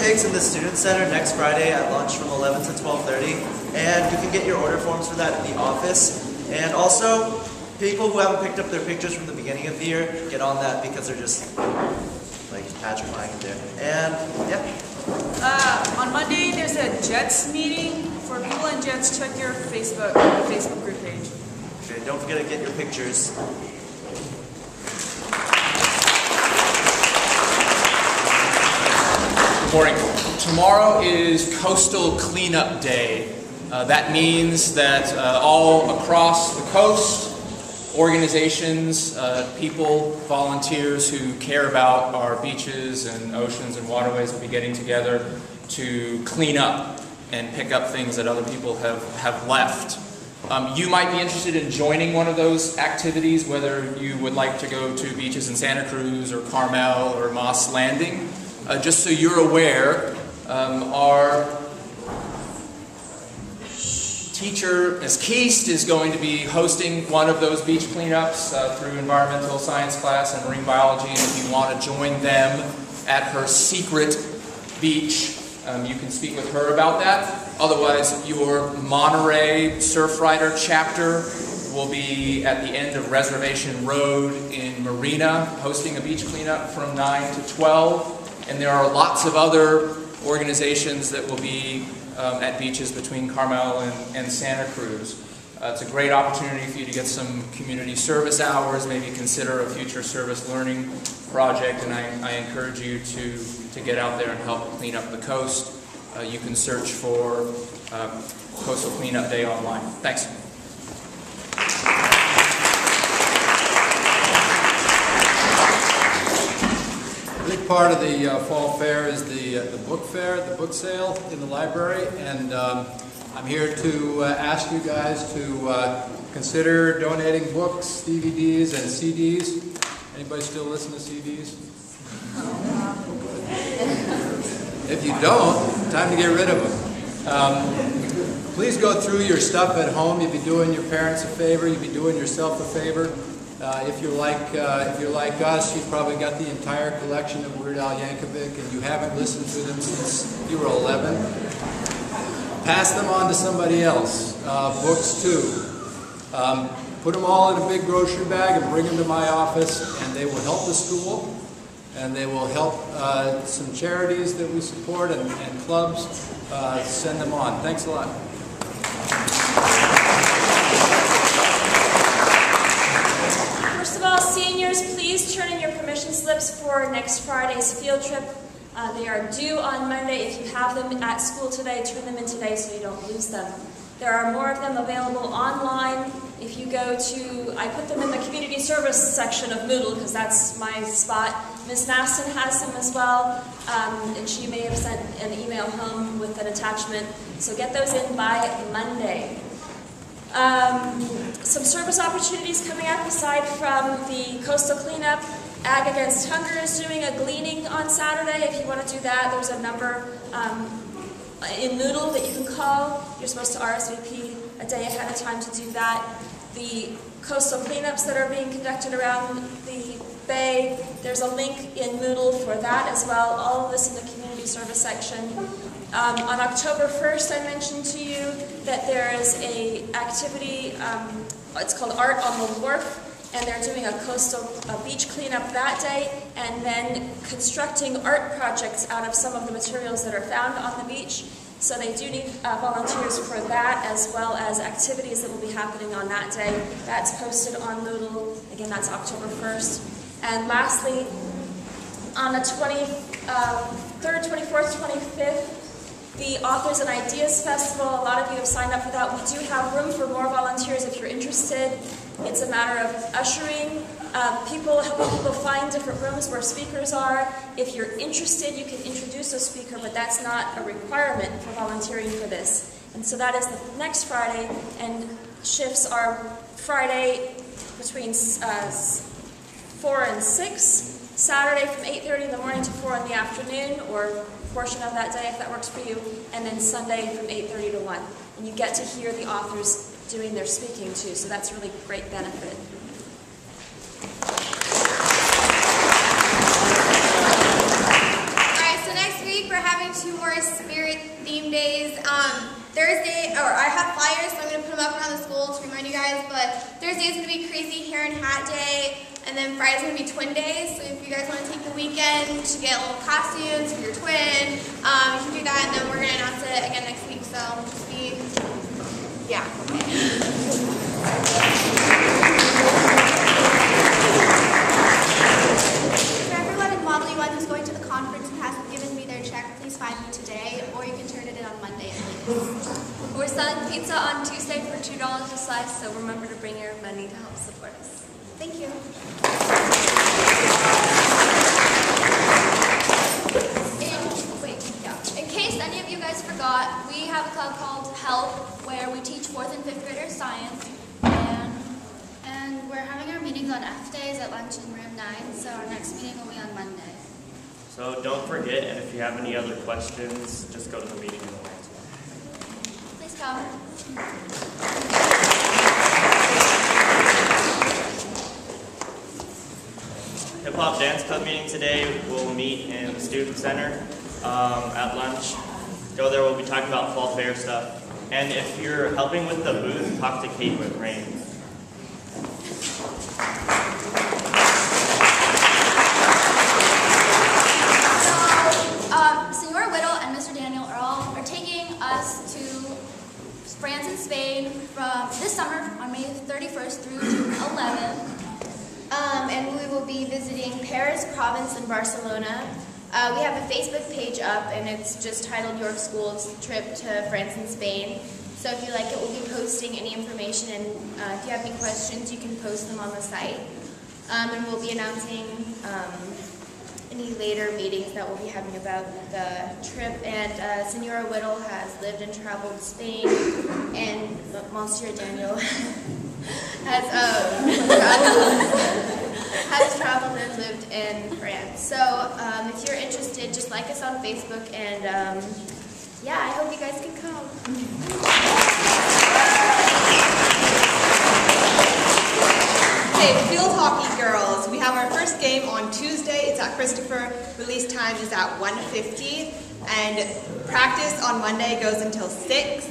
takes in the Student Center next Friday at lunch from 11 to 12:30, and you can get your order forms for that in the office. And also, people who haven't picked up their pictures from the beginning of the year, get on that because they're just like petrifying in there. And yeah. On Monday, there's a Jets meeting. For people in Jets, check your Facebook group page. Okay, don't forget to get your pictures. Good morning. Tomorrow is Coastal Cleanup Day. That means that all across the coast, organizations, people, volunteers who care about our beaches and oceans and waterways will be getting together to clean up and pick up things that other people have left. You might be interested in joining one of those activities, whether you would like to go to beaches in Santa Cruz or Carmel or Moss Landing. Just so you're aware, our teacher, Ms. Keast, is going to be hosting one of those beach cleanups through environmental science class and marine biology, and if you want to join them at her secret beach, you can speak with her about that. Otherwise, your Monterey Surfrider chapter will be at the end of Reservation Road in Marina, hosting a beach cleanup from 9 to 12. And there are lots of other organizations that will be at beaches between Carmel and Santa Cruz. It's a great opportunity for you to get some community service hours, maybe consider a future service learning project, and I encourage you to get out there and help clean up the coast. You can search for Coastal Cleanup Day online. Thanks. A big part of the fall fair is the book fair, the book sale in the library, and I'm here to ask you guys to consider donating books, DVDs, and CDs. Anybody still listen to CDs? If you don't, time to get rid of them. Please go through your stuff at home. You'd be doing your parents a favor. You'd be doing yourself a favor. If you're like us, you've probably got the entire collection of Weird Al Yankovic, and you haven't listened to them since you were 11. Pass them on to somebody else. Books too. Put them all in a big grocery bag and bring them to my office, and they will help the school, and they will help some charities that we support and clubs. Send them on. Thanks a lot. First of all, seniors, please turn in your permission slips for next Friday's field trip. They are due on Monday. If you have them at school today, turn them in today so you don't lose them. There are more of them available online. If you go to, I put them in the community service section of Moodle because that's my spot. Ms. Naston has them as well, and she may have sent an email home with an attachment. So get those in by Monday. Some service opportunities coming up aside from the coastal cleanup. Ag Against Hunger is doing a gleaning on Saturday. If you want to do that, there's a number in Moodle that you can call. You're supposed to RSVP a day ahead of time to do that. The coastal cleanups that are being conducted around the bay, there's a link in Moodle for that as well. All of this in the community service section. On October 1st, I mentioned to you that there is a activity, it's called Art on the Wharf, and they're doing a beach cleanup that day, and then constructing art projects out of some of the materials that are found on the beach. So they do need volunteers for that, as well as activities that will be happening on that day. That's posted on Moodle. Again, that's October 1st. And lastly, on the 23rd, 24th, 25th, the Authors and Ideas Festival, a lot of you have signed up for that. We do have room for more volunteers if you're interested. It's a matter of ushering people, helping people find different rooms where speakers are. If you're interested, you can introduce a speaker, but that's not a requirement for volunteering for this. And so that is the next Friday, and shifts are Friday between 4 and 6, Saturday from 8:30 in the morning to 4 in the afternoon, or portion of that day if that works for you, and then Sunday from 8:30 to 1. And you get to hear the authors doing their speaking too, so that's really great benefit. Alright, so next week we're having got flyers, so I'm going to put them up around the school to remind you guys, but Thursday is going to be Crazy Hair and Hat Day, and then Friday's going to be Twin Days, so if you guys want to take the weekend to get little costumes for your twin, you can do that, and then we're going to announce it again next week, so just be, yeah. For everyone in Model U1 who's going to the conference and hasn't given me their check, please find me today, or you can turn it in on Monday at latest. We're selling pizza on Tuesday for $2 a slice, so remember to bring your money to help support us. Thank you. In case any of you guys forgot, we have a club called HELP, where we teach 4th and 5th graders science, And we're having our meetings on F days at lunch in room 9, so our next meeting will be on Monday. So don't forget, and if you have any other questions, just go to the meeting in the next one. please come. Hip Hop Dance Club meeting today. We'll meet in the Student Center at lunch. Go there, we'll be talking about fall fair stuff. And if you're helping with the booth, talk to Kate with Rain. Senora Whittle and Mr. Daniel are taking us to France and Spain from this summer on May 31st through June 11th. And we will be visiting Paris, Provence, and Barcelona. We have a Facebook page up, and it's just titled York School's Trip to France and Spain. So if you like it, we'll be posting any information, and if you have any questions, you can post them on the site. And we'll be announcing any later meetings that we'll be having about the trip. And Senora Whittle has lived and traveled Spain, and Monsieur Daniel has traveled and lived in France. So if you're interested, just like us on Facebook, and yeah, I hope you guys can come. Okay, field hockey girls. We have our first game on Tuesday. It's at Christopher. Release time is at 1:50, and practice on Monday goes until 6.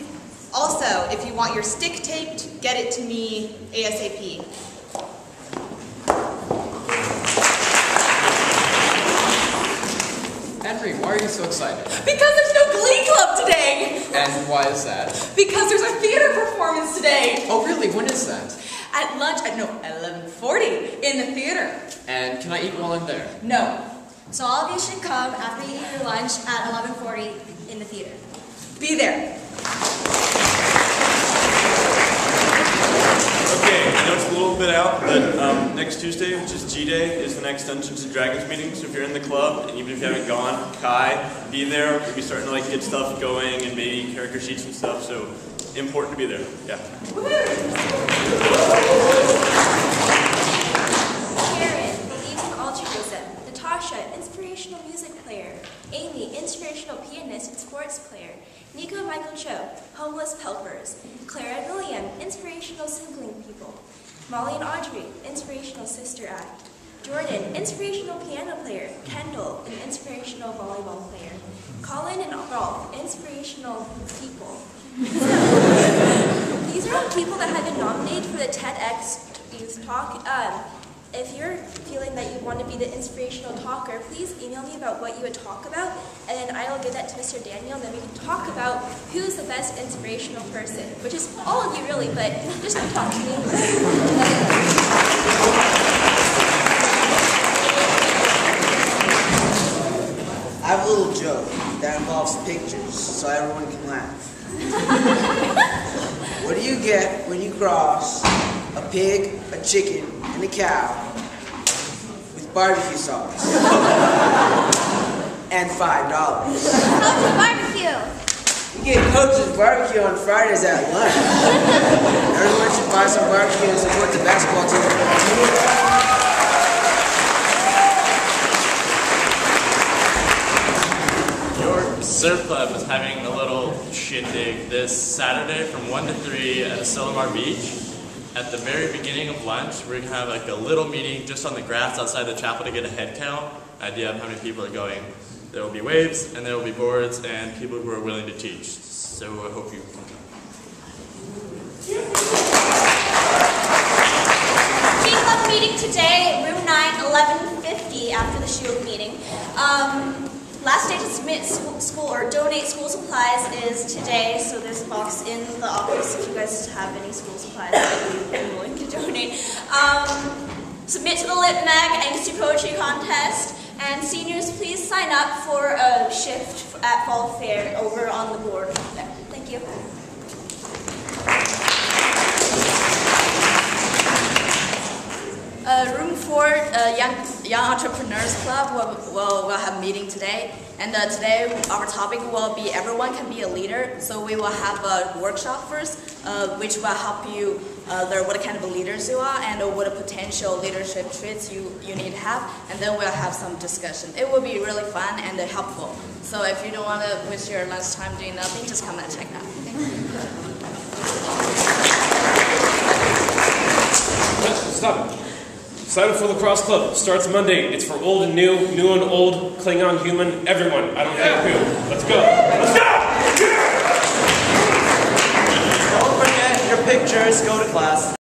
Also, if you want your stick taped, get it to me ASAP. Henry, why are you so excited? Because there's no Glee Club today! And why is that? Because there's a theater performance today! Oh, really? When is that? At lunch at 11:40 in the theater. And can I eat while I'm there? No. So all of you should come after you eat your lunch at 11:40 in the theater. Be there. Okay, I know it's a little bit out, but next Tuesday, which is G-Day, is the next Dungeons & Dragons meeting. So if you're in the club, and even if you haven't gone, Kai, be there. We'll be starting to get stuff going and maybe character sheets and stuff. So important to be there. Yeah. Karen believes in altruism. Natasha, inspirational music player. Amy, inspirational pianist and sports player. Nico and Michael Cho, homeless helpers. Clara and William, inspirational sibling people. Molly and Audrey, inspirational sister act. Jordan, inspirational piano player. Kendall, an inspirational volleyball player. Colin and Rolf, inspirational people. These are all people that have been nominated for the TEDx Youth Talk. If you're feeling that you want to be the inspirational talker, please email me about what you would talk about, and then I will give that to Mr. Daniel, and then we can talk about who's the best inspirational person, which is all of you really, but just talk to me. I have a little joke that involves pictures, so everyone can laugh. What do you get when you cross a pig, a chicken, and a cow with barbecue sauce? And $5. How's the barbecue? You get Coach's barbecue on Fridays at lunch. Everyone should buy some barbecue and support the basketball team. Surf Club is having a little shindig this Saturday from 1 to 3 at Asilomar Beach. At the very beginning of lunch, we're going to have a little meeting just on the grass outside the chapel to get a head count, idea of how many people are going. There will be waves, and there will be boards, and people who are willing to teach. So I hope you can come. Tea Club meeting today, room 9, 11:50 after the Shield meeting. Last day to submit school or donate school supplies is today, so there's a box in the office if you guys have any school supplies that you'd be willing to donate. Submit to the Lit Mag Angsty Poetry Contest, and seniors, please sign up for a shift at Fall Fair over on the board there. Thank you. Room 4, Young Entrepreneurs Club will have a meeting today, and today our topic will be everyone can be a leader. So we will have a workshop first, which will help you learn what kind of leaders you are and what potential leadership traits you need to have, and then we'll have some discussion. It will be really fun and helpful. So if you don't want to waste your lunchtime doing nothing, just come and check it out. Stop it. Sign up for Lacrosse Club. Starts Monday. It's for old and new and old, Klingon, human, everyone. I don't care who. Let's go. Let's go! Don't forget your pictures. Go to class.